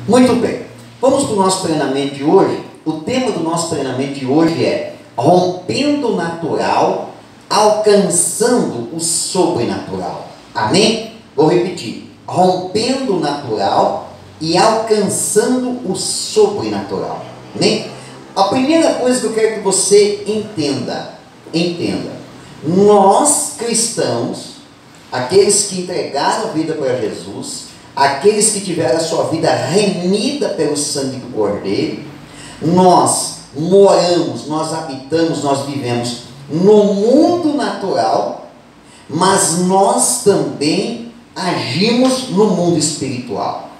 Muito bem, vamos para o nosso treinamento de hoje. O tema do nosso treinamento de hoje é rompendo o natural, alcançando o sobrenatural. Amém? Vou repetir, rompendo o natural e alcançando o sobrenatural. Amém? A primeira coisa que eu quero que você entenda, nós cristãos, aqueles que entregaram a vida para Jesus, aqueles que tiveram a sua vida remida pelo sangue do Cordeiro, nós moramos, nós habitamos, nós vivemos no mundo natural, mas nós também agimos no mundo espiritual.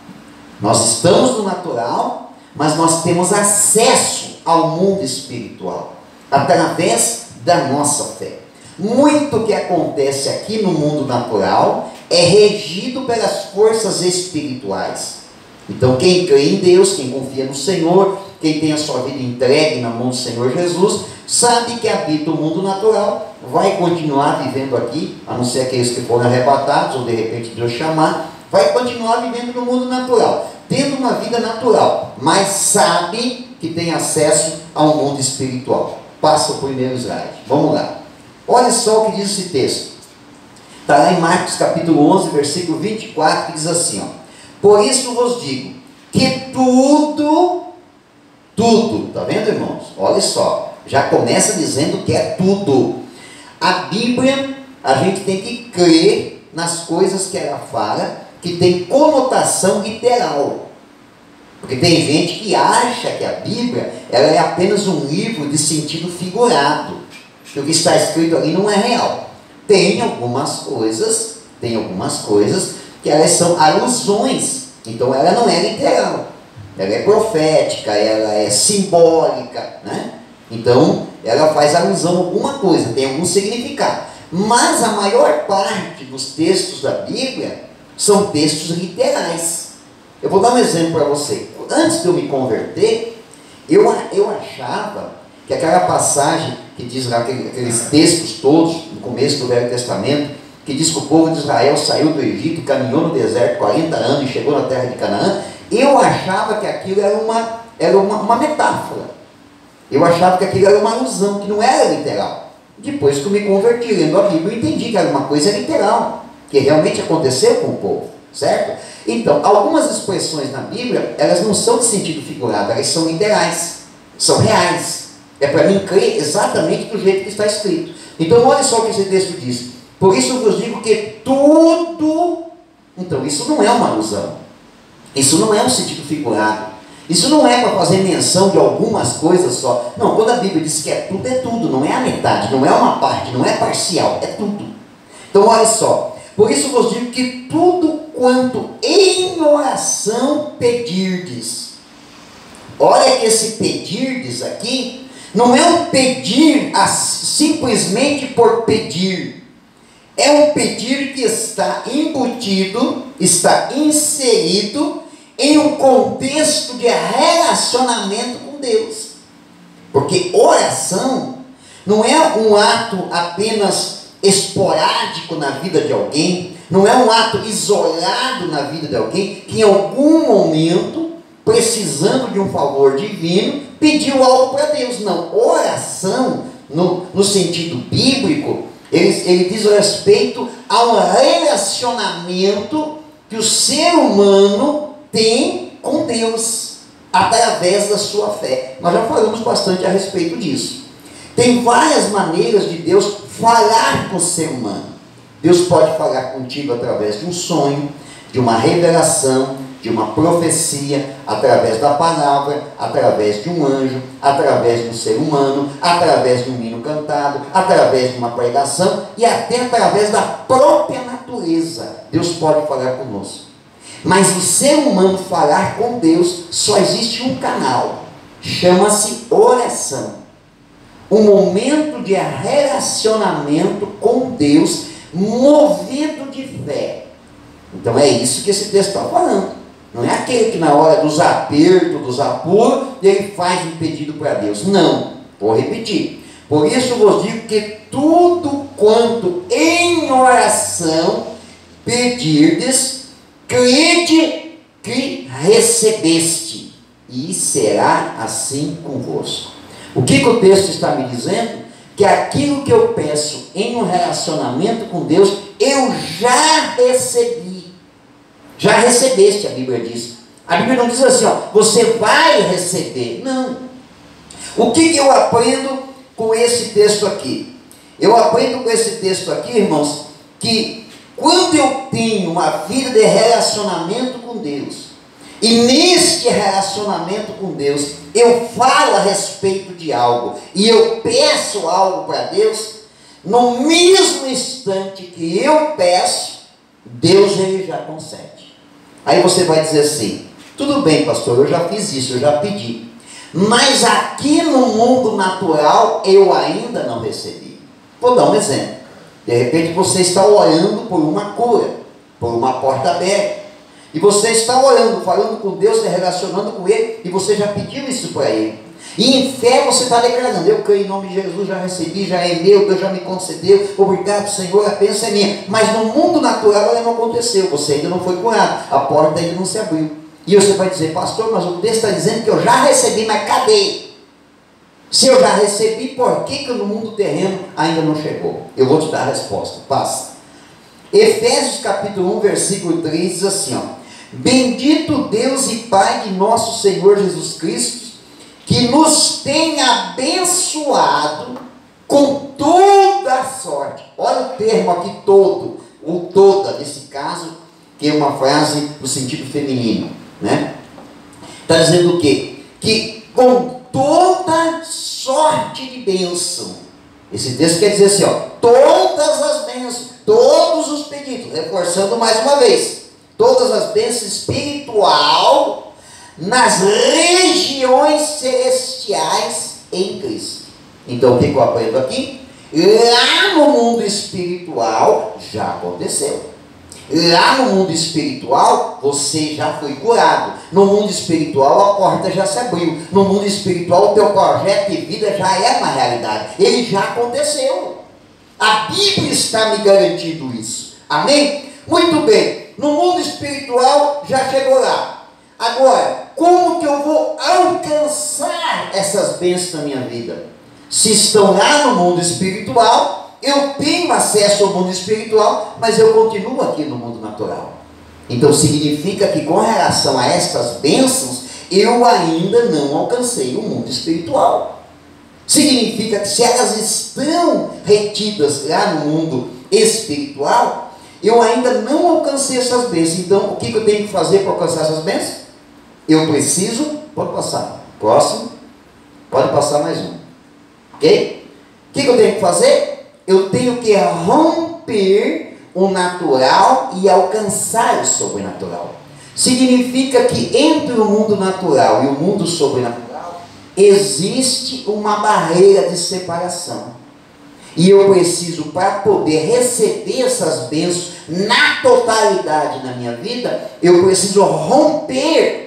Nós estamos no natural, mas nós temos acesso ao mundo espiritual através da nossa fé. Muito que acontece aqui no mundo natural é regido pelas forças espirituais. Então quem crê em Deus, quem confia no Senhor, quem tem a sua vida entregue na mão do Senhor Jesus, sabe que habita o mundo natural, vai continuar vivendo aqui, a não ser aqueles que foram arrebatados, ou de repente Deus chamar, vai continuar vivendo no mundo natural, tendo uma vida natural, mas sabe que tem acesso ao mundo espiritual. Passa o primeiro slide, vamos lá. Olha só o que diz esse texto. Está lá em Marcos capítulo 11, versículo 24, que diz assim, ó: por isso vos digo, que tudo, está vendo, irmãos? Olha só, já começa dizendo que é tudo. A Bíblia, a gente tem que crer nas coisas que ela fala, que tem conotação literal. Porque tem gente que acha que a Bíblia, ela é apenas um livro de sentido figurado, que o que está escrito ali não é real. Tem algumas coisas que elas são alusões, então ela não é literal, ela é profética, ela é simbólica, né? Então ela faz alusão a alguma coisa, tem algum significado, mas a maior parte dos textos da Bíblia são textos literais. Eu vou dar um exemplo para você. Antes de eu me converter, eu achava que aquela passagem que diz lá, aqueles textos todos, no começo do Velho Testamento, que diz que o povo de Israel saiu do Egito, caminhou no deserto 40 anos e chegou na terra de Canaã, eu achava que aquilo era uma metáfora. Eu achava que aquilo era uma alusão, que não era literal. Depois que eu me converti lendo a Bíblia, eu entendi que era uma coisa literal, que realmente aconteceu com o povo, certo? Então, algumas expressões na Bíblia, elas não são de sentido figurado, elas são literais, são reais. É para mim crer exatamente do jeito que está escrito. Então olha só o que esse texto diz. Por isso eu vos digo que tudo... Então isso não é uma alusão. Isso não é um sentido figurado. Isso não é para fazer menção de algumas coisas só. Não, quando a Bíblia diz que é tudo, não é a metade, não é uma parte, não é parcial, é tudo. Então olha só. Por isso vos digo que tudo quanto em oração pedirdes. Olha que esse pedirdes aqui não é um pedir simplesmente por pedir. É um pedir que está embutido, está inserido em um contexto de relacionamento com Deus. Porque oração não é um ato apenas esporádico na vida de alguém, não é um ato isolado na vida de alguém que em algum momento, precisando de um favor divino, pediu algo para Deus. Não, oração, no sentido bíblico, ele diz respeito a um relacionamento que o ser humano tem com Deus, através da sua fé. Nós já falamos bastante a respeito disso. Tem várias maneiras de Deus falar com o ser humano. Deus pode falar contigo através de um sonho, de uma revelação, de uma profecia, através da palavra, através de um anjo, através de um ser humano, através de um hino cantado, através de uma pregação e até através da própria natureza. Deus pode falar conosco. Mas o ser humano falar com Deus, só existe um canal, chama-se oração. Um momento de relacionamento com Deus, movido de fé. Então é isso que esse texto está falando. Não é aquele que na hora dos apertos, dos apuros, ele faz um pedido para Deus. Não, vou repetir. Por isso vos digo que tudo quanto em oração pedirdes, crede que recebeste, e será assim convosco. O que o texto está me dizendo? Que aquilo que eu peço em um relacionamento com Deus, eu já recebi. Já recebeste, a Bíblia diz. A Bíblia não diz assim, ó, você vai receber. Não. O que eu aprendo com esse texto aqui? Eu aprendo com esse texto aqui, irmãos, que quando eu tenho uma vida de relacionamento com Deus, e neste relacionamento com Deus, eu falo a respeito de algo, e eu peço algo para Deus, no mesmo instante que eu peço, Deus ele já concede. Aí você vai dizer assim, tudo bem, pastor, eu já fiz isso, eu já pedi, mas aqui no mundo natural, eu ainda não recebi. Vou dar um exemplo. De repente você está orando por uma cura, por uma porta aberta, e você está orando, falando com Deus, se relacionando com Ele, e você já pediu isso para Ele. E em fé você está declarando, eu creio em nome de Jesus, já recebi, já é meu, Deus já me concedeu, obrigado Senhor, a bênção é minha. Mas no mundo natural ela não aconteceu, você ainda não foi curado, a porta ainda não se abriu. E você vai dizer, pastor, mas o texto está dizendo que eu já recebi, mas cadê? Se eu já recebi, por que no mundo terreno ainda não chegou? Eu vou te dar a resposta, passa. Efésios capítulo 1, versículo 3 diz assim, ó, bendito Deus e Pai de nosso Senhor Jesus Cristo, que nos tem abençoado com toda a sorte. Olha o termo aqui todo, ou toda, nesse caso, que é uma frase no sentido feminino, né? Está dizendo o quê? Que com toda sorte de bênção. Esse texto quer dizer assim, ó, todas as bênçãos, todos os pedidos, reforçando mais uma vez, todas as bênçãos espiritual nas regiões celestiais em Cristo. Então o que eu aprendo aqui? Lá no mundo espiritual já aconteceu. Lá no mundo espiritual, você já foi curado. No mundo espiritual, a porta já se abriu. No mundo espiritual, o teu projeto de vida já é uma realidade. Ele já aconteceu. A Bíblia está me garantindo isso. Amém? Muito bem. No mundo espiritual, já chegou lá. Agora, como que eu vou alcançar essas bênçãos na minha vida? Se estão lá no mundo espiritual, eu tenho acesso ao mundo espiritual, mas eu continuo aqui no mundo natural. Então significa que com relação a estas bênçãos, eu ainda não alcancei o mundo espiritual. Significa que se elas estão retidas lá no mundo espiritual, eu ainda não alcancei essas bênçãos. Então o que eu tenho que fazer para alcançar essas bênçãos? Eu preciso, pode passar, próximo, pode passar mais um, ok? O que eu tenho que fazer? Eu tenho que romper o natural e alcançar o sobrenatural. Significa que entre o mundo natural e o mundo sobrenatural existe uma barreira de separação. E eu preciso, para poder receber essas bênçãos na totalidade na minha vida, eu preciso romper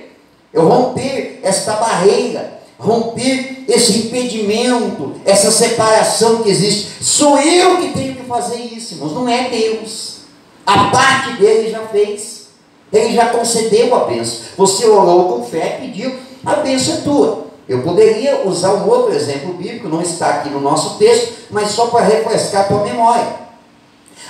esta barreira, romper esse impedimento, essa separação que existe. Sou eu que tenho que fazer isso, irmãos, não é Deus. A parte dele já fez, ele já concedeu a bênção. Você orou com fé, pediu, a bênção é tua. Eu poderia usar um outro exemplo bíblico, não está aqui no nosso texto, mas só para refrescar a tua memória.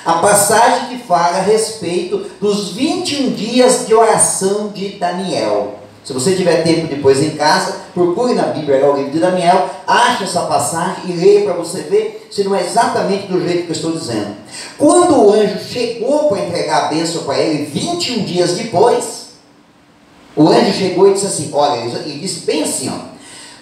A passagem que fala a respeito dos 21 dias de oração de Daniel. Se você tiver tempo depois em casa, procure na Bíblia o livro de Daniel, ache essa passagem e leia para você ver se não é exatamente do jeito que eu estou dizendo. Quando o anjo chegou para entregar a bênção para ele, 21 dias depois, o anjo chegou e disse assim, olha, ele disse bem assim, ó,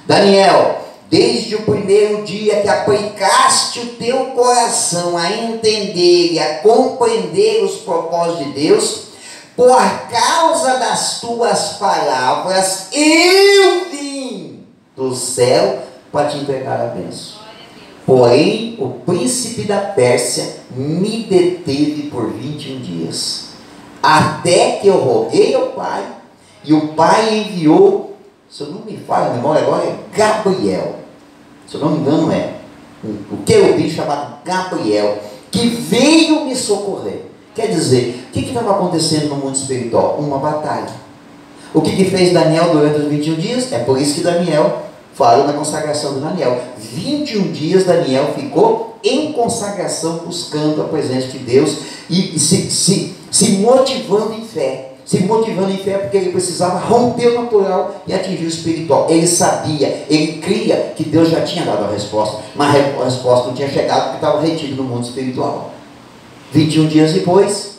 Daniel, desde o primeiro dia que aplicaste o teu coração a entender e a compreender os propósitos de Deus, por causa das tuas palavras, eu vim do céu para te entregar a bênção. Porém, o príncipe da Pérsia me deteve por 21 dias, até que eu roguei ao Pai, e o Pai enviou, se eu não me falha a memória agora, é Gabriel. Se eu não me engano é o querubim chamado Gabriel, que veio me socorrer. Quer dizer, o que estava acontecendo no mundo espiritual? Uma batalha. O que fez Daniel durante os 21 dias? É por isso que Daniel fala na consagração de Daniel. 21 dias Daniel ficou em consagração, buscando a presença de Deus e se motivando em fé. Se motivando em fé porque ele precisava romper o natural e atingir o espiritual. Ele sabia, ele cria que Deus já tinha dado a resposta, mas a resposta não tinha chegado porque estava retido no mundo espiritual. 21 dias depois,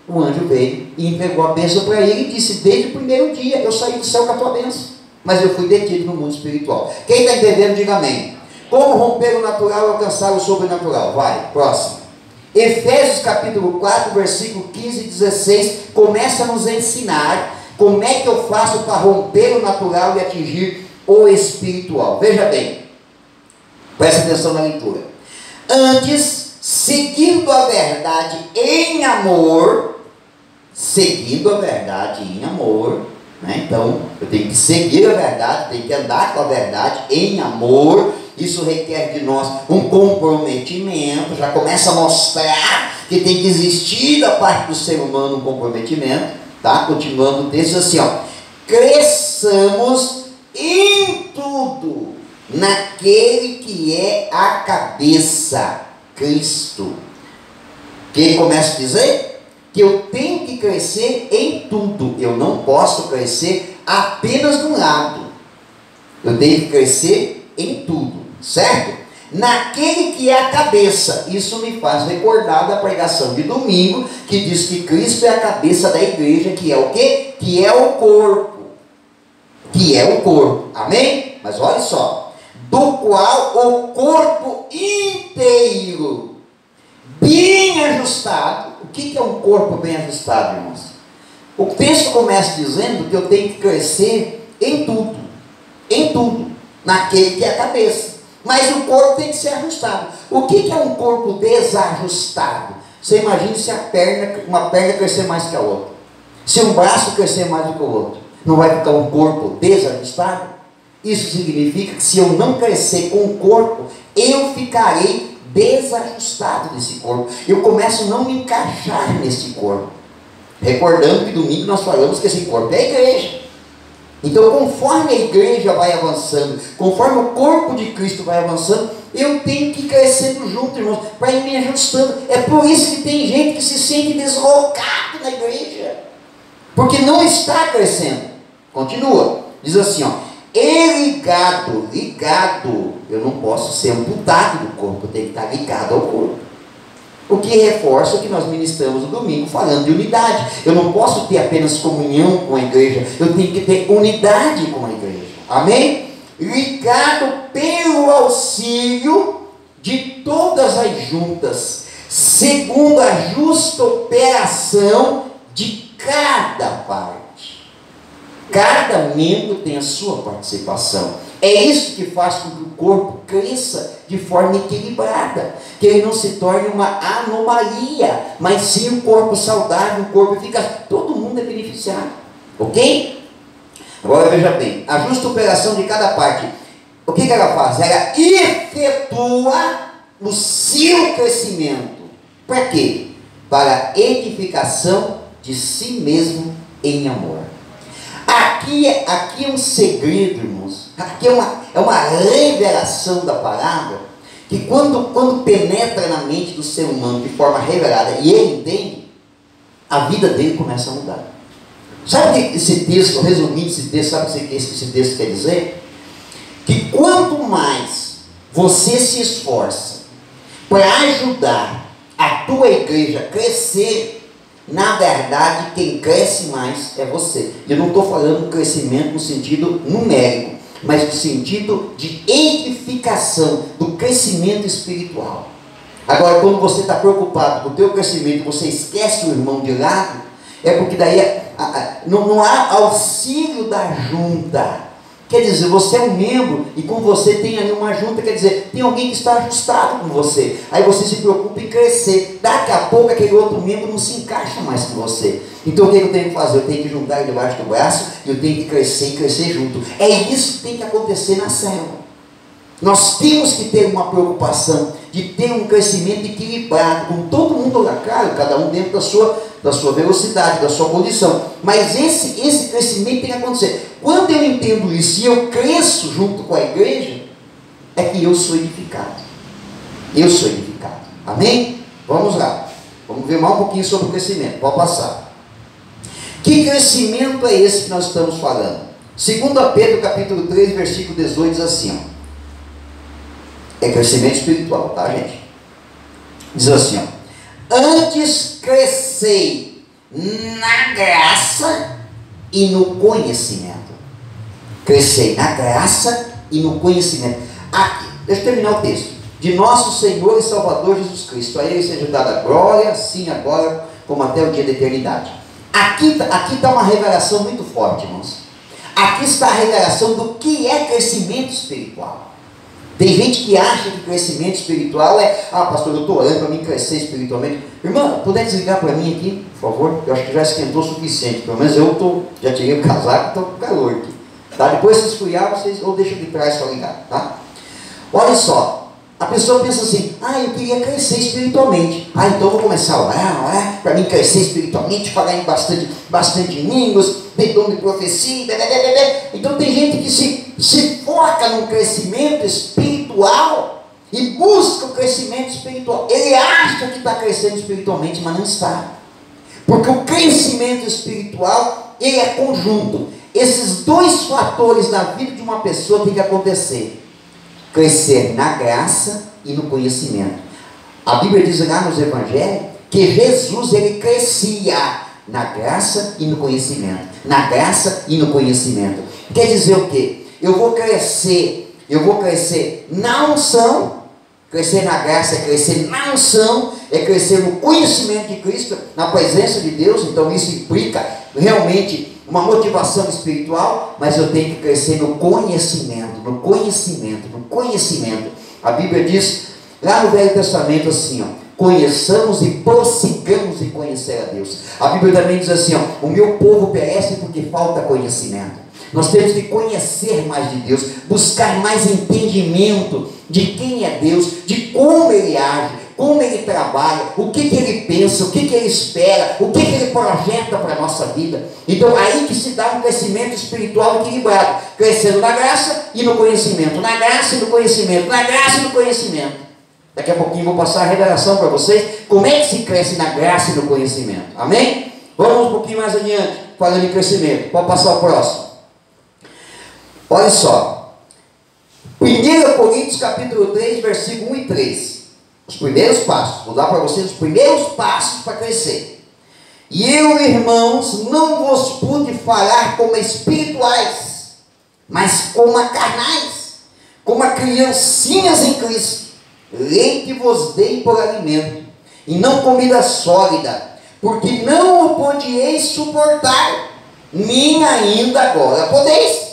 o anjo veio e entregou a bênção para ele e disse: desde o primeiro dia eu saí do céu com a tua bênção, mas eu fui detido no mundo espiritual. Quem está entendendo, diga amém. Como romper o natural e alcançar o sobrenatural? Vai, próximo. Efésios capítulo 4, versículo 15 e 16, começa a nos ensinar como é que eu faço para romper o natural e atingir o espiritual. Veja bem, presta atenção na leitura. Antes, seguindo a verdade em amor, né? Então, eu tenho que seguir a verdade, tenho que andar com a verdade em amor. Isso requer de nós um comprometimento. Já começa a mostrar que tem que existir da parte do ser humano um comprometimento, tá? Continuando o texto assim, ó: cresçamos em tudo naquele que é a cabeça, Cristo. Que começa a dizer que eu tenho que crescer em tudo. Eu não posso crescer apenas de um lado. Eu tenho que crescer em tudo. Certo? Naquele que é a cabeça. Isso me faz recordar da pregação de domingo, que diz que Cristo é a cabeça da igreja, que é o quê? Que é o corpo. Que é o corpo. Amém? Mas olha só: do qual o corpo inteiro, bem ajustado. O que é um corpo bem ajustado, irmãos? O texto começa dizendo que eu tenho que crescer em tudo, naquele que é a cabeça. Mas o corpo tem que ser ajustado. O que é um corpo desajustado? Você imagina se uma perna crescer mais que a outra. Se um braço crescer mais do que o outro, não vai ficar um corpo desajustado? Isso significa que se eu não crescer com o corpo, eu ficarei desajustado desse corpo. Eu começo a não me encaixar nesse corpo. Recordando que domingo nós falamos que esse corpo é a igreja. Então, conforme a igreja vai avançando, conforme o corpo de Cristo vai avançando, eu tenho que ir crescendo junto, irmãos, para ir me ajustando. É por isso que tem gente que se sente deslocado na igreja, porque não está crescendo. Continua, diz assim, ó: ligado, eu não posso ser amputado do corpo, eu tenho que estar ligado ao corpo. O que reforça o que nós ministramos no domingo, falando de unidade. Eu não posso ter apenas comunhão com a igreja, eu tenho que ter unidade com a igreja. Amém? Ligado pelo auxílio de todas as juntas, segundo a justa operação de cada parte. Cada membro tem a sua participação. É isso que faz com que o corpo cresça de forma equilibrada, que ele não se torne uma anomalia, mas sim um corpo saudável, um corpo eficaz. Todo mundo é beneficiado, ok? Agora veja bem, a justa operação de cada parte. O que ela faz? Ela efetua o seu crescimento. Para quê? Para a edificação de si mesmo em amor. Aqui é um segredo, irmãos. Aqui é uma revelação da palavra, que quando penetra na mente do ser humano de forma revelada e ele entende, a vida dele começa a mudar. Sabe o que esse texto, resumindo esse texto, sabe o que esse texto quer dizer? Que quanto mais você se esforça para ajudar a tua igreja a crescer, na verdade, quem cresce mais é você. Eu não estou falando crescimento no sentido numérico, mas no sentido de edificação, do crescimento espiritual. Agora, quando você está preocupado com o teu crescimento, você esquece o irmão de lado, é porque daí não há auxílio da junta. Quer dizer, você é um membro e com você tem ali uma junta, quer dizer, tem alguém que está ajustado com você. Aí você se preocupa em crescer. Daqui a pouco aquele outro membro não se encaixa mais com você. Então o que eu tenho que fazer? Eu tenho que juntar ele debaixo do braço e eu tenho que crescer e crescer junto. É isso que tem que acontecer na célula. Nós temos que ter uma preocupação de ter um crescimento equilibrado, com todo mundo lá, claro, cada um dentro da sua velocidade, da sua condição. Mas esse crescimento tem que acontecer. Quando eu entendo isso e eu cresço junto com a igreja, é que eu sou edificado. Eu sou edificado. Amém? Vamos lá. Vamos ver mais um pouquinho sobre o crescimento. Pode passar. Que crescimento é esse que nós estamos falando? 2 Pedro capítulo 3, versículo 18 diz assim, ó. É crescimento espiritual, tá, gente? Diz assim, ó. Antes crescei na graça e no conhecimento. Crescei na graça e no conhecimento. Aqui, deixa eu terminar o texto. De nosso Senhor e Salvador Jesus Cristo. A Ele seja dada a glória, sim, agora, como até o dia da eternidade. Aqui está uma revelação muito forte, irmãos. Aqui está a revelação do que é crescimento espiritual. Tem gente que acha que crescimento espiritual é, pastor, eu estou orando para mim crescer espiritualmente. Irmã, puder desligar para mim aqui, por favor? Eu acho que já esquentou o suficiente. Pelo menos já tirei o casaco e estou com calor aqui. Tá? Depois se esfriar, vocês ou deixam de trás só ligar, tá? Olha só. A pessoa pensa assim, eu queria crescer espiritualmente. Então eu vou começar a orar para mim crescer espiritualmente, falar em bastante línguas, ter dom de profecia, Então tem gente que se foca no crescimento espiritual e busca o crescimento espiritual. Ele acha que está crescendo espiritualmente, mas não está. Porque o crescimento espiritual, ele é conjunto. Esses dois fatores na vida de uma pessoa tem que acontecer. Crescer na graça e no conhecimento. A Bíblia diz lá nos Evangelhos que Jesus, ele crescia na graça e no conhecimento. Na graça e no conhecimento. Quer dizer o quê? Eu vou crescer na unção. Crescer na graça é crescer na unção, é crescer no conhecimento de Cristo, na presença de Deus. Então isso implica realmente uma motivação espiritual, mas eu tenho que crescer no conhecimento, no conhecimento, no conhecimento. A Bíblia diz, lá no Velho Testamento assim, ó, conheçamos e prossigamos em conhecer a Deus. A Bíblia também diz assim, ó, o meu povo perece porque falta conhecimento. Nós temos que conhecer mais de Deus, buscar mais entendimento de quem é Deus, de como Ele age, como Ele trabalha, o que Ele pensa, o que Ele espera, o que Ele projeta para a nossa vida. Então aí que se dá um crescimento espiritual equilibrado, crescendo na graça e no conhecimento, na graça e no conhecimento, na graça e no conhecimento. Daqui a pouquinho eu vou passar a revelação para vocês, como é que se cresce na graça e no conhecimento, amém? Vamos um pouquinho mais adiante, falando em crescimento, pode passar o próximo. Olha só, 1 Coríntios capítulo 3, versículo 1 e 3, os primeiros passos, vou dar para vocês os primeiros passos para crescer. E eu, irmãos, não vos pude falar como espirituais, mas como a carnais, como a criancinhas em Cristo. Leite vos dei por alimento, e não comida sólida, porque não o podieis suportar, nem ainda agora podeis.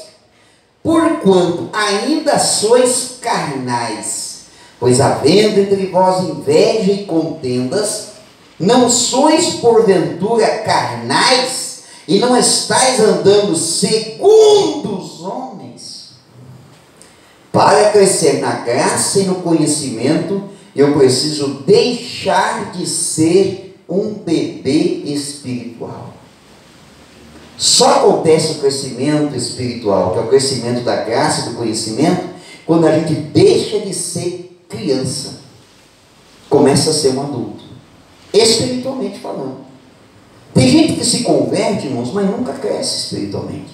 Porquanto ainda sois carnais, pois havendo entre vós inveja e contendas, não sois porventura carnais, e não estáis andando segundo os homens. Para crescer na graça e no conhecimento, eu preciso deixar de ser um bebê espiritual. Só acontece o crescimento espiritual, que é o crescimento da graça e do conhecimento, quando a gente deixa de ser criança, começa a ser um adulto, espiritualmente falando. Tem gente que se converte, irmãos, mas nunca cresce espiritualmente,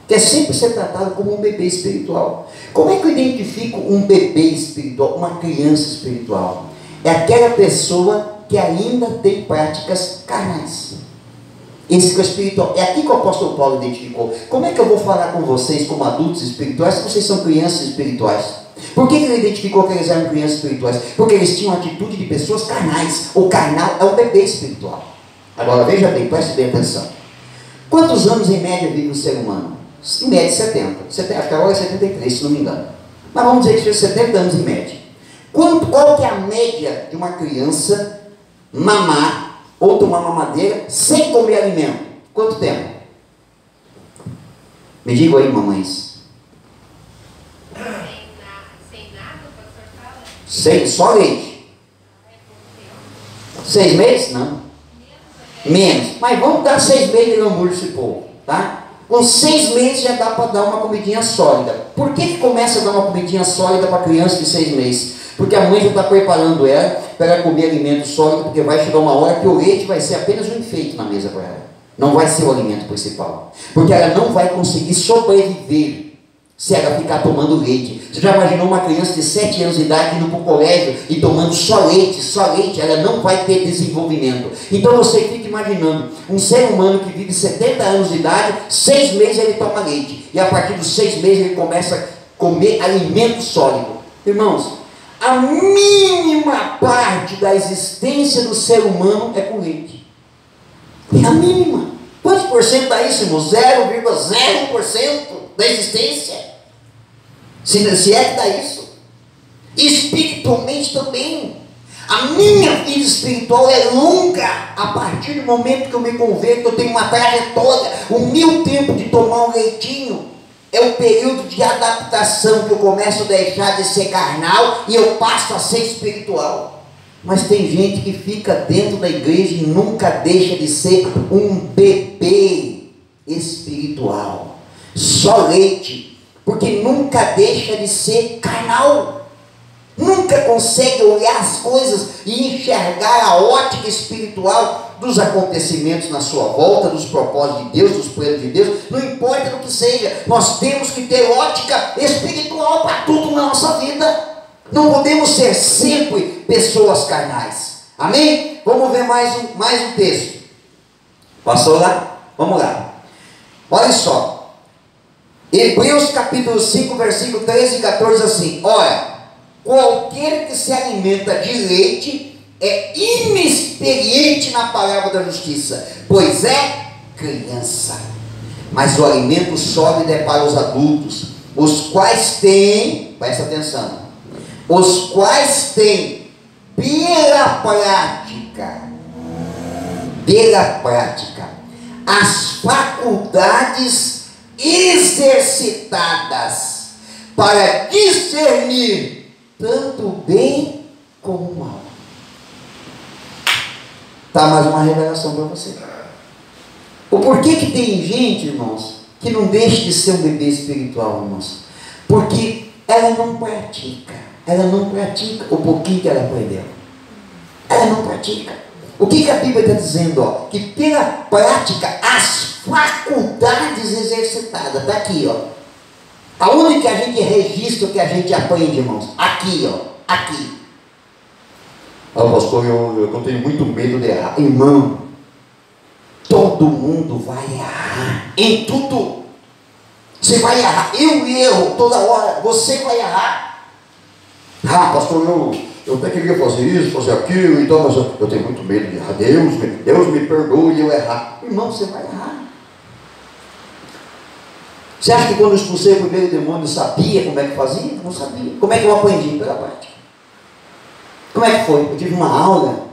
quer sempre ser tratado como um bebê espiritual. Como é que eu identifico um bebê espiritual, uma criança espiritual? É aquela pessoa que ainda tem práticas carnais. Esse que é espiritual. É aqui que o apóstolo Paulo identificou. Como é que eu vou falar com vocês como adultos espirituais se vocês são crianças espirituais? Por que ele identificou que eles eram crianças espirituais? Porque eles tinham a atitude de pessoas carnais. O carnal é o bebê espiritual. Agora veja bem, preste bem atenção. Quantos anos em média vive o ser humano? Em média 70. Acho que agora é 73, se não me engano. Mas vamos dizer que fez 70 anos em média. Qual que é a média de uma criança mamar ou tomar mamadeira sem comer alimento? Quanto tempo? Me digam aí, mamães. Sem Só leite. 6 meses? Não. Menos. Mas vamos dar 6 meses de lamúrio esse povo, tá? Com 6 meses já dá para dar uma comidinha sólida. Por que começa a dar uma comidinha sólida para criança de 6 meses? Porque a mãe já está preparando ela para ela comer alimento sólido, porque vai chegar uma hora que o leite vai ser apenas um enfeite na mesa para ela. Não vai ser o alimento principal. Porque ela não vai conseguir sobreviver se ela ficar tomando leite. Você já imaginou uma criança de 7 anos de idade indo para o colégio e tomando só leite? Ela não vai ter desenvolvimento. Então você fica imaginando um ser humano que vive 70 anos de idade, 6 meses ele toma leite. E a partir dos 6 meses ele começa a comer alimento sólido. Irmãos, a mínima parte da existência do ser humano é com leite. É a mínima. Quantos por cento dá isso, irmão? 0,01% da existência. Se é que dá isso. Espiritualmente também. A minha vida espiritual é longa. A partir do momento que eu me converto, eu tenho uma trajetória. O meu tempo de tomar um leitinho é o período de adaptação, que eu começo a deixar de ser carnal e eu passo a ser espiritual. Mas tem gente que fica dentro da igreja e nunca deixa de ser um bebê espiritual. Só leite, porque nunca deixa de ser carnal. Nunca consegue olhar as coisas e enxergar a ótica espiritual dos acontecimentos na sua volta, dos propósitos de Deus, dos planos de Deus. Não importa do que seja, nós temos que ter ótica espiritual para tudo na nossa vida. Não podemos ser sempre pessoas carnais. Amém? Vamos ver mais um texto. Passou lá? Vamos lá. Olha só. Hebreus capítulo 5, versículo 13 e 14 assim. Olha, qualquer que se alimenta de leite é inexperiente na palavra da justiça, pois é criança. Mas o alimento sólido é para os adultos, os quais têm, presta atenção, os quais têm pela prática, as faculdades exercitadas para discernir tanto o bem como o mal. Tá, mais uma revelação para você. O porquê que tem gente, irmãos, que não deixa de ser um bebê espiritual, irmãos? Porque ela não pratica o pouquinho que ela aprendeu. Ela não pratica. O que a Bíblia está dizendo? Ó? Que pela prática, as faculdades exercitadas, está aqui, ó. Aonde que a gente registra o que a gente aprende, irmãos? Aqui, ó, aqui. Ah, pastor, eu tenho muito medo de errar. Irmão, todo mundo vai errar em tudo. Você vai errar, eu erro toda hora, você vai errar. Ah, pastor, eu até queria fazer isso, fazer aquilo, então, mas eu tenho muito medo de errar. Deus me perdoe eu errar. Irmão, você vai errar. Você acha que quando eu expulsei o primeiro demônio eu sabia como é que fazia? Não sabia. Como é que eu aprendi? Pela prática. Como é que foi? Eu tive uma aula,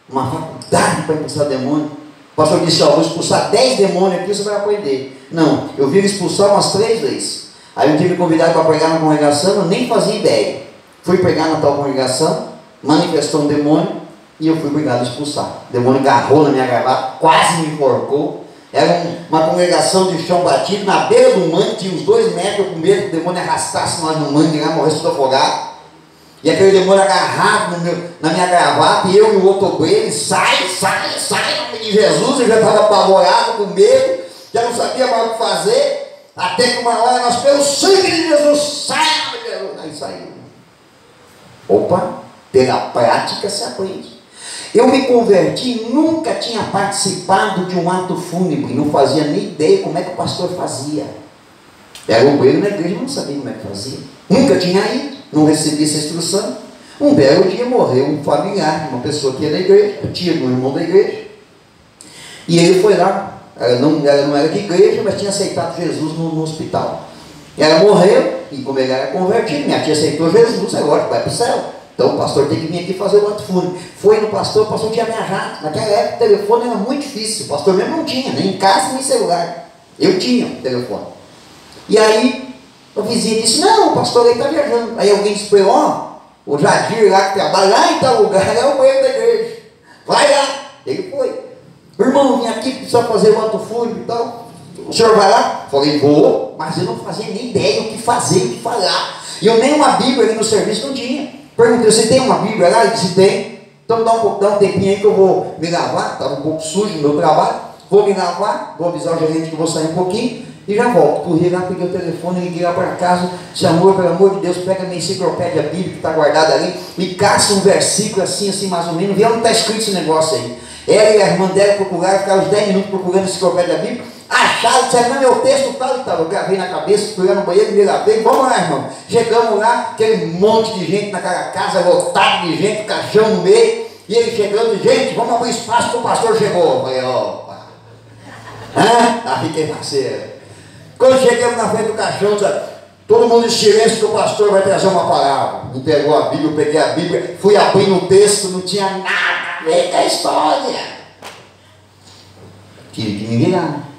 uma faculdade para expulsar demônio. O pastor disse, ó, vou expulsar 10 demônios aqui, você vai aprender. Não, eu vim expulsar umas 3 vezes. Aí eu tive convidado para pregar na congregação, eu nem fazia ideia. Fui pregar na tal congregação, manifestou um demônio, e eu fui obrigado a expulsar. O demônio agarrou na minha gravata, quase me enforcou. Era uma congregação de chão batido, na beira do mangue, tinha uns 2 metros, com medo que o demônio arrastasse nós no mangue, lá morresse tudo afogado. E aquele demônio agarrado na minha gravata, e eu e o outro obreiro, sai, em nome de Jesus. Eu já estava apavorado, com medo, já não sabia mais o que fazer, até que uma hora nós, pelo sangue de Jesus, sai em nome de Jesus. Aí saiu. Opa, pela prática se aprende. Eu me converti e nunca tinha participado de um ato fúnebre, não fazia nem ideia como é que o pastor fazia. Era obreiro na igreja, não sabia como é que fazia. Nunca tinha ido, não recebi essa instrução. Um belo dia morreu um familiar, uma pessoa que ia da igreja, tia do irmão da igreja. E ele foi lá, ela não era de igreja, mas tinha aceitado Jesus no hospital. Ela morreu, e como ele era convertido, minha tia aceitou Jesus, agora vai para o céu. Então o pastor tem que vir aqui fazer o ato fúnebre. Foi no pastor, o pastor tinha viajado. Naquela época o telefone era muito difícil, o pastor mesmo não tinha, nem em casa, nem celular. Eu tinha o telefone. E aí, o vizinho disse, não, o pastor aí está viajando. Aí alguém disse para ele, ó, O Jadir lá que trabalha lá em tal lugar, é o banheiro da igreja. Vai lá. Ele foi. Irmão, vim aqui, precisa fazer o ato fúnebre e tal. O senhor vai lá? Falei, vou, mas eu não fazia nem ideia o que fazer, o que falar. E eu nem uma Bíblia ali no serviço não tinha. Perguntei, você tem uma Bíblia lá? Ele disse, tem. Então dá um tempinho aí que eu vou me lavar. Estava um pouco sujo no meu trabalho. Vou me lavar, vou avisar o gerente que eu vou sair um pouquinho e já volto. Corri lá, peguei o telefone, liguei lá para casa. Disse, amor, pelo amor de Deus, pega a minha enciclopédia bíblica que está guardada ali e caça um versículo assim mais ou menos. Vê onde está escrito esse negócio aí. Ela e a irmã dela procuraram, ficaram uns 10 minutos procurando a enciclopédia bíblica. Acharam, disseram, não, meu texto tal e tal. Eu gravei na cabeça, fui lá no banheiro, me lavei. Vamos lá, irmão. Chegamos lá, aquele monte de gente naquela casa, lotado de gente, caixão no meio. E ele chegando, gente, vamos abrir espaço que o pastor chegou. Eu falei, opa. Aí fiquei parceiro. Quando chegamos na frente do caixão, todo mundo em silêncio que o pastor vai trazer uma palavra. Me pegou a Bíblia, eu peguei a Bíblia, fui abrindo o texto, não tinha nada a ver com a história. Tive que me virar.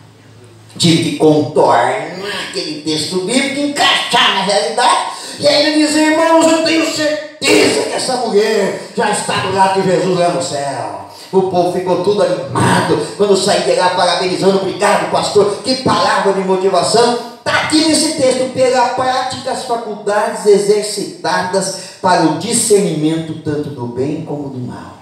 Tive que contornar aquele texto bíblico, encaixar na realidade. E ainda dizer, irmãos, eu tenho certeza que essa mulher já está do lado de Jesus lá no céu. O povo ficou tudo animado. Quando eu saí de lá parabenizando, obrigado pastor, que palavra de motivação. Está aqui nesse texto, pela prática as faculdades exercitadas para o discernimento tanto do bem como do mal.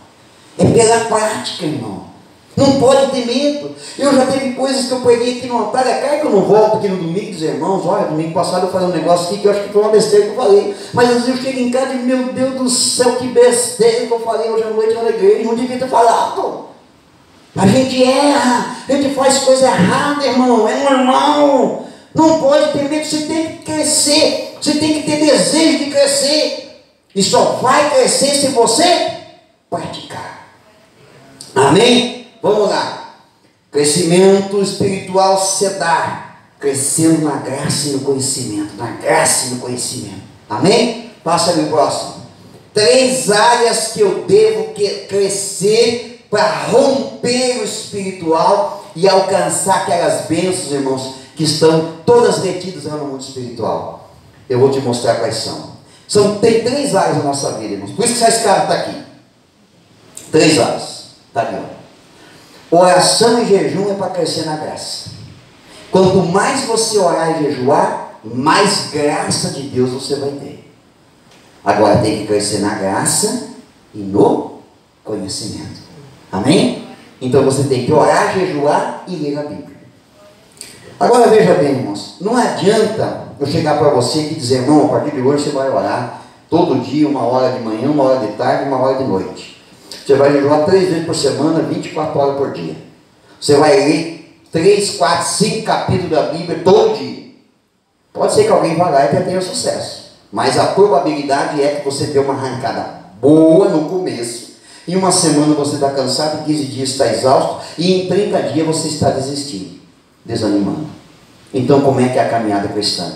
É pela prática, irmão. Não pode ter medo. Eu já teve coisas que eu peguei aqui no altar. É claro que eu não volto aqui no domingo dos irmãos. Olha, domingo passado eu falei um negócio aqui que eu acho que foi uma besteira que eu falei. Mas às vezes eu chego em casa e, meu Deus do céu, que besteira que eu falei hoje à noite na igreja. Não devia ter falado. A gente erra, a gente faz coisa errada, irmão. É normal. Não pode ter medo. Você tem que crescer. Você tem que ter desejo de crescer. E só vai crescer se você praticar. Amém? Vamos lá. Crescimento espiritual sedar. Crescendo na graça e no conhecimento. Na graça e no conhecimento. Amém? Passa ali o próximo. 3 áreas que eu devo crescer para romper o espiritual e alcançar aquelas bênçãos, irmãos, que estão todas retidas lá no mundo espiritual. Eu vou te mostrar quais são. Tem 3 áreas na nossa vida, irmãos. Por isso que essa escada está aqui. 3 áreas. Está ali, ó. Oração e jejum é para crescer na graça. Quanto mais você orar e jejuar, mais graça de Deus você vai ter. Agora tem que crescer na graça e no conhecimento. Amém? Então você tem que orar, jejuar e ler a Bíblia. Agora veja bem, irmãos. Não adianta eu chegar para você e dizer, irmão, a partir de hoje você vai orar todo dia, 1 hora de manhã, 1 hora de tarde, 1 hora de noite. Você vai jejuar 3 vezes por semana, 24 horas por dia. Você vai ler 3, 4, 5 capítulos da Bíblia todo dia. Pode ser que alguém vá lá e até tenha sucesso. Mas a probabilidade é que você tenha uma arrancada boa no começo. Em 1 semana você está cansado, em 15 dias está exausto. E em 30 dias você está desistindo, desanimando. Então como é que é a caminhada cristã?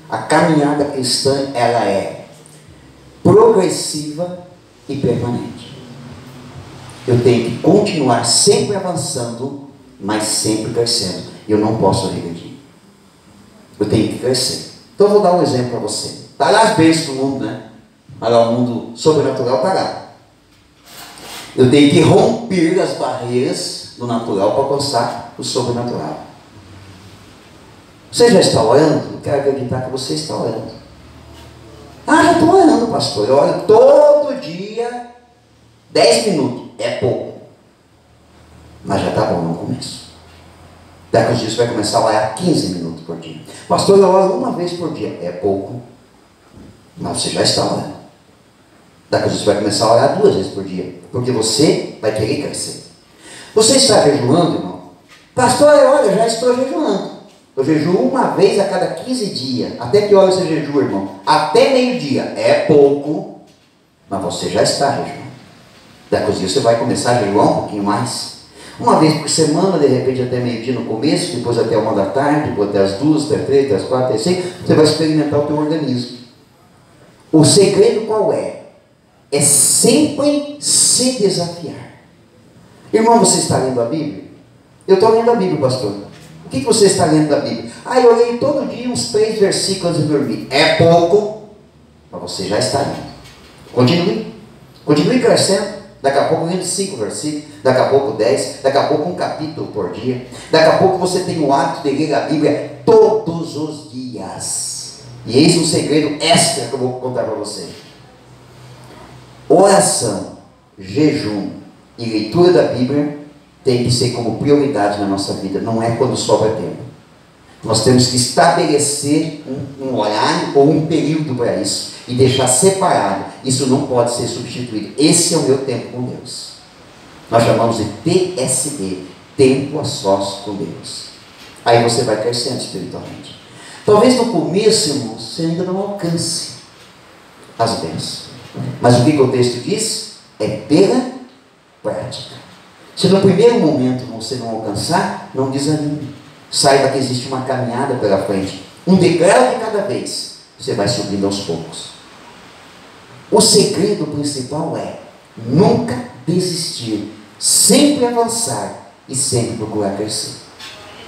A caminhada cristã, ela é progressiva e permanente. Eu tenho que continuar sempre avançando, mas sempre crescendo. Eu não posso regredir. Eu tenho que crescer. Então eu vou dar um exemplo para você. Está lá as bênçãos do mundo, né? Olha lá, o mundo sobrenatural está lá. Eu tenho que romper as barreiras do natural para alcançar o sobrenatural. Você já está orando? Eu quero acreditar que você está orando. Ah, já estou orando, pastor. Eu oro todo dia 10 minutos. É pouco. Mas já está bom no começo. Daqui a uns dias você vai começar a orar 15 minutos por dia. Pastor, eu oro 1 vez por dia. É pouco. Mas você já está orando. Daqui a uns dias você vai começar a orar 2 vezes por dia. Porque você vai querer crescer. Você está jejuando, irmão? Pastor, olha, já estou jejuando. Eu jejuo 1 vez a cada 15 dias. Até que hora você jejua, irmão? Até meio-dia. É pouco. Mas você já está jejuando. Daqui a uns dias você vai começar a jejuar um pouquinho mais. 1 vez por semana, de repente até meio-dia no começo, depois até 1 da tarde, depois até as 2, até 3, até as 4, até 6, você vai experimentar o teu organismo. O segredo qual é? É sempre se desafiar. Irmão, você está lendo a Bíblia? Eu estou lendo a Bíblia, pastor. O que você está lendo da Bíblia? Ah, eu leio todo dia uns 3 versículos e dormir. É pouco, mas você já está lendo. Continue. Continue crescendo. Daqui a pouco lendo 5 versículos, daqui a pouco 10, daqui a pouco um capítulo por dia. Daqui a pouco você tem o hábito de ler a Bíblia todos os dias. E eis um segredo extra que eu vou contar para você. Oração, jejum e leitura da Bíblia tem que ser como prioridade na nossa vida. Não é quando sobra tempo. Nós temos que estabelecer um horário ou um período para isso e deixar separado. Isso não pode ser substituído. Esse é o meu tempo com Deus. Nós chamamos de TSD, tempo a sós com Deus. Aí você vai crescendo espiritualmente. Talvez no começo, irmãos, você ainda não alcance as bênçãos. Mas o que o texto diz? É pela prática. Se no primeiro momento você não alcançar, não desanime. Saiba que existe uma caminhada pela frente. Um degrau de cada vez. Você vai subindo aos poucos. O segredo principal é nunca desistir. Sempre avançar e sempre procurar crescer.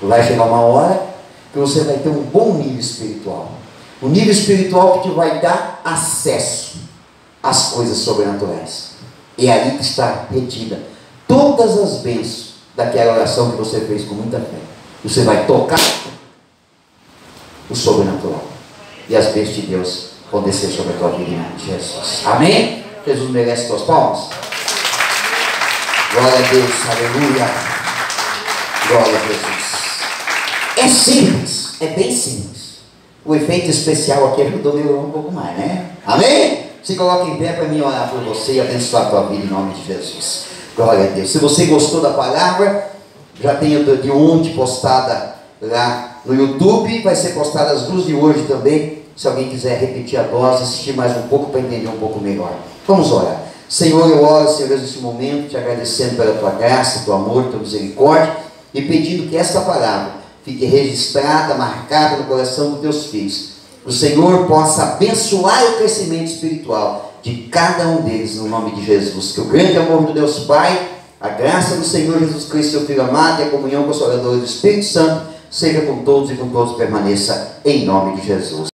Vai chegar uma hora que você vai ter um bom nível espiritual. Um nível espiritual que te vai dar acesso às coisas sobrenaturais. E ali que está retida todas as bênçãos daquela oração que você fez com muita fé. Você vai tocar o sobrenatural. E as bênçãos de Deus vão descer sobre a tua vida em nome de Jesus. Amém? Jesus merece tuas palmas. Glória a Deus, aleluia. Glória a Jesus. É simples, é bem simples. O efeito especial aqui ajudou a melhorar um pouco mais, né? Amém? Se coloque em pé para mim orar por você e abençoar a tua vida em nome de Jesus. Glória a Deus. Se você gostou da palavra, já tem de ontem postada lá no YouTube, vai ser postada às 2 de hoje também. Se alguém quiser repetir a dose, assistir mais um pouco para entender um pouco melhor. Vamos orar. Senhor, eu oro, Senhor, nesse momento, te agradecendo pela tua graça, tua amor, tua misericórdia, e pedindo que esta palavra fique registrada, marcada no coração dos teus filhos. O Senhor possa abençoar o crescimento espiritual de cada um deles, no nome de Jesus. Que o grande amor do Deus Pai, a graça do Senhor Jesus Cristo, seu Filho amado, e a comunhão consoladora do Espírito Santo, seja com todos e com todos permaneça em nome de Jesus.